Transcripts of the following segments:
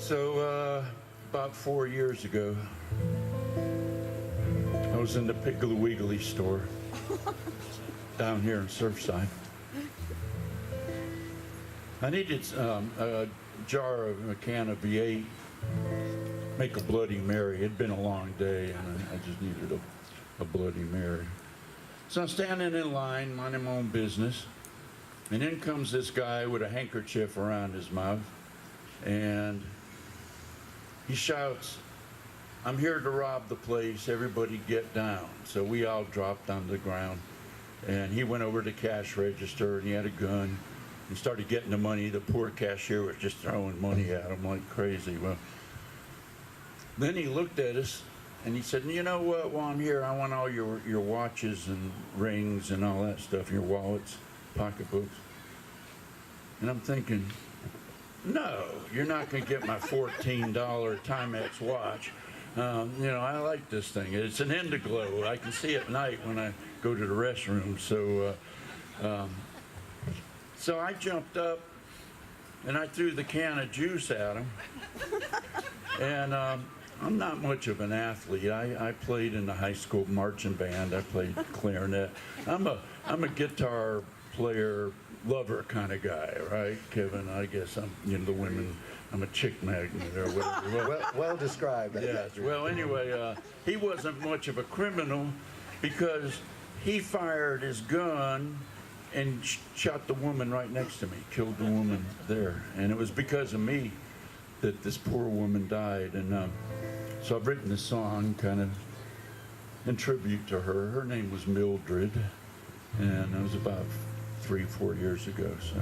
So, about 4 years ago, I was in the Piggly Wiggly store down here in Surfside. I needed a jar of a can of V8, make a Bloody Mary. It'd been a long day, and I just needed a Bloody Mary. So I'm standing in line, minding my own business, and in comes this guy with a handkerchief around his mouth, and he shouts, "I'm here to rob the place, everybody get down." So we all dropped on the ground, and he went over to the cash register, and he had a gun, and started getting the money. The poor cashier was just throwing money at him like crazy. Well, then he looked at us, and he said, "You know what, while I'm here, I want all your watches and rings and all that stuff, your wallets, pocketbooks." And I'm thinking, no, you're not going to get my $14 Timex watch. I like this thing. It's an Indiglo. I can see it at night when I go to the restroom. So I jumped up and I threw the can of juice at him. And I'm not much of an athlete. I played in the high school marching band. I played clarinet. I'm a guitar player, lover kind of guy, right, Kevin? I guess I'm, the women, I'm a chick magnet or whatever. Well described. Yes. Well, anyway, he wasn't much of a criminal because he fired his gun and shot the woman right next to me, killed the woman there. And it was because of me that this poor woman died. And so I've written this song kind of in tribute to her. Her name was Mildred, and it was about 3-4 years ago. So,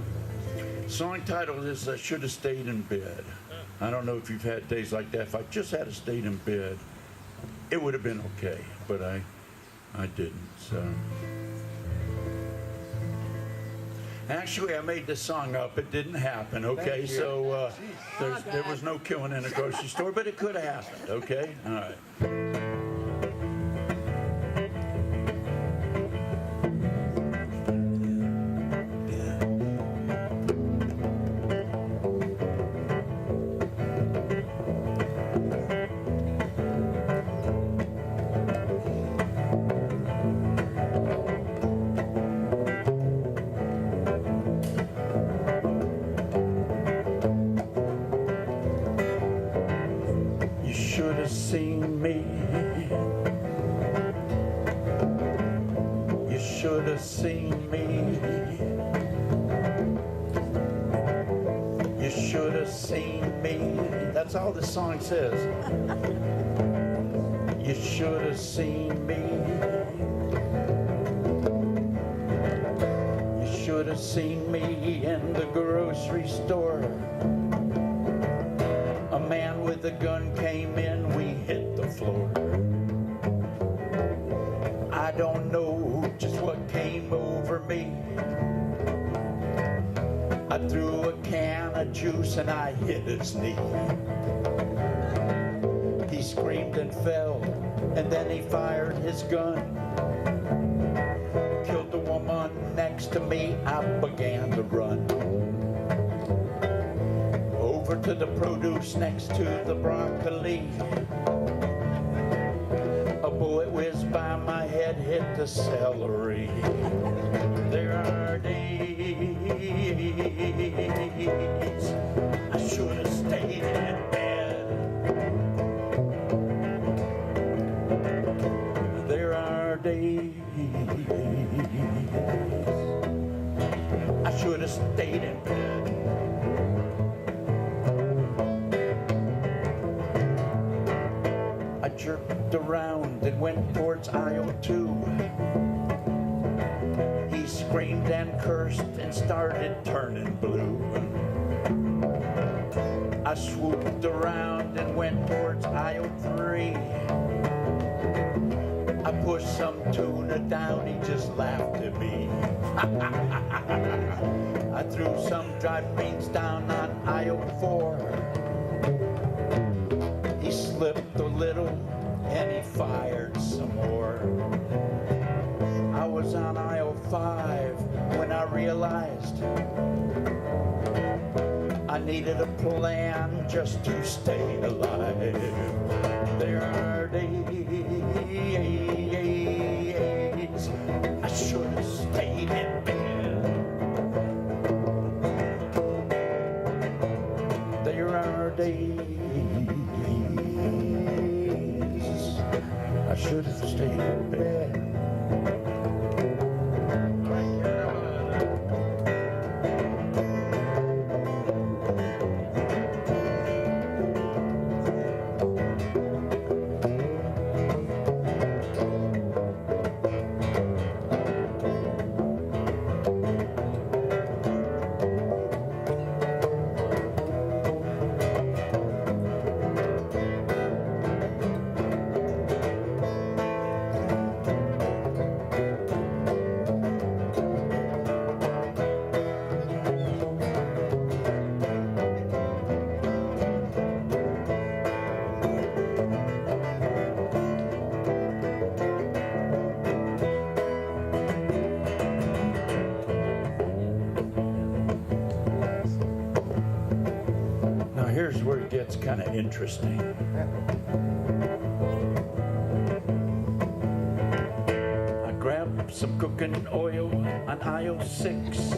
song title is "I Should Have Stayed in Bed." I don't know if you've had days like that. If I just had stayed in bed, it would have been okay, but I didn't. So, actually, I made this song up. It didn't happen. Okay, so there was no killing in a grocery store, but it could have happened. Okay, all right. Should have seen me. You should have seen me. You should have seen me. That's all the song says. You should have seen me. You should have seen me in the grocery store. A man with a gun came in, we hit the floor. I don't know just what came over me. I threw a can of juice and I hit his knee. He screamed and fell, and then he fired his gun. Killed the woman next to me, I began to run. Over to the produce next to the broccoli. A bullet whizzed by my head, hit the celery. There are days I should have stayed in bed. There are days I should have stayed in bed. I jerked around and went towards aisle 2. He screamed and cursed and started turning blue. I swooped around and went towards aisle 3. I pushed some tuna down, he just laughed at me. I threw some dried beans down on aisle 4. He slipped a little and he fired some more. I was on aisle 5 when I realized I needed a plan just to stay alive. There are days I should have stayed in bed. There are days I should have stayed in bed. Here's where it gets kind of interesting. I grabbed some cooking oil on aisle 6.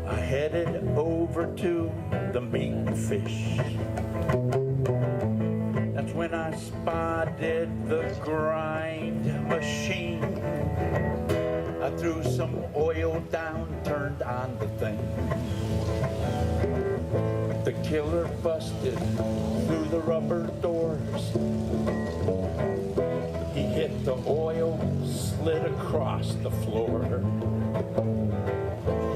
I headed over to the meat and fish. That's when I spotted the grind machine. I threw some oil down, turned on the thing. The killer busted through the rubber doors. He hit the oil, slid across the floor.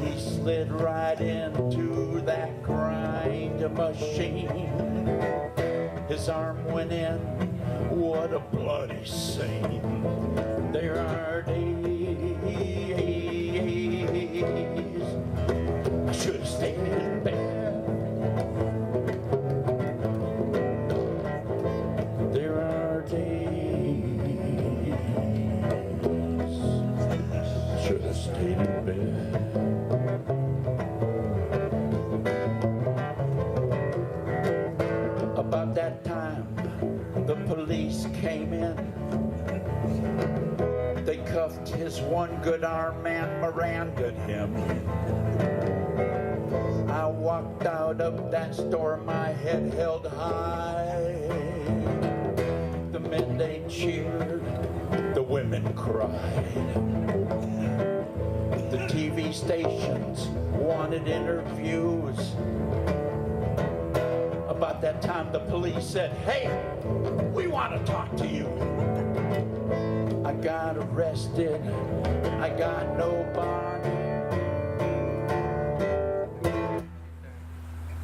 He slid right into that grind machine. His arm went in, what a bloody scene. There are days I should have stayed in bed. Stayed in bed. About that time, the police came in. They cuffed his one good arm man, Miranda'd him. I walked out of that store, my head held high. The men, they cheered, the women cried. The TV stations wanted interviews. About that time, the police said, "Hey, we want to talk to you." I got arrested. I got no bond.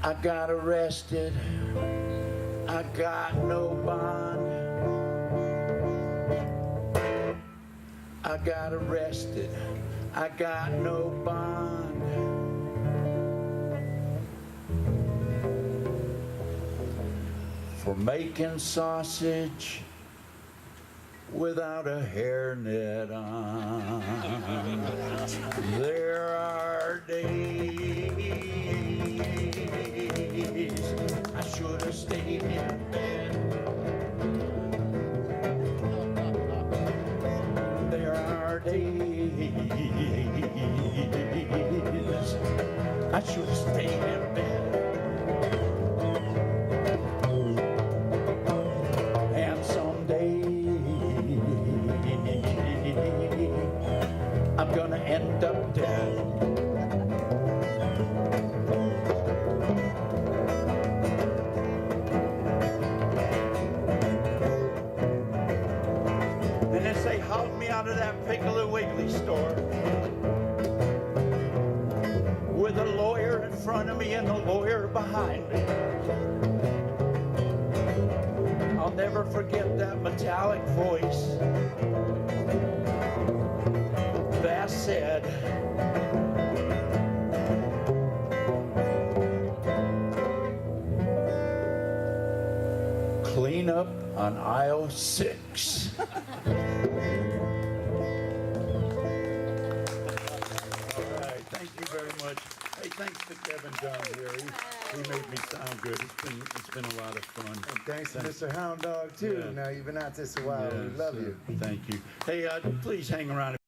I got arrested. I got no bond. I got arrested. I got no bond. For making sausage without a hairnet on. There are days I should have stayed in bed. There are days I should have stayed in bed. And someday I'm gonna end up dead. And as they hauled me out of that Piggly Wiggly store, with a lawyer in front of me and a lawyer behind me, I'll never forget that metallic voice that said, "Clean up on aisle 6. All right, thank you very much. Hey, thanks to Kevin Dunn here. He made me sound good. It's been a lot of fun. And thanks to Mr. Houndog, too. Yeah. Now, you've been at this a while. We love you. Thank you. Hey, please hang around.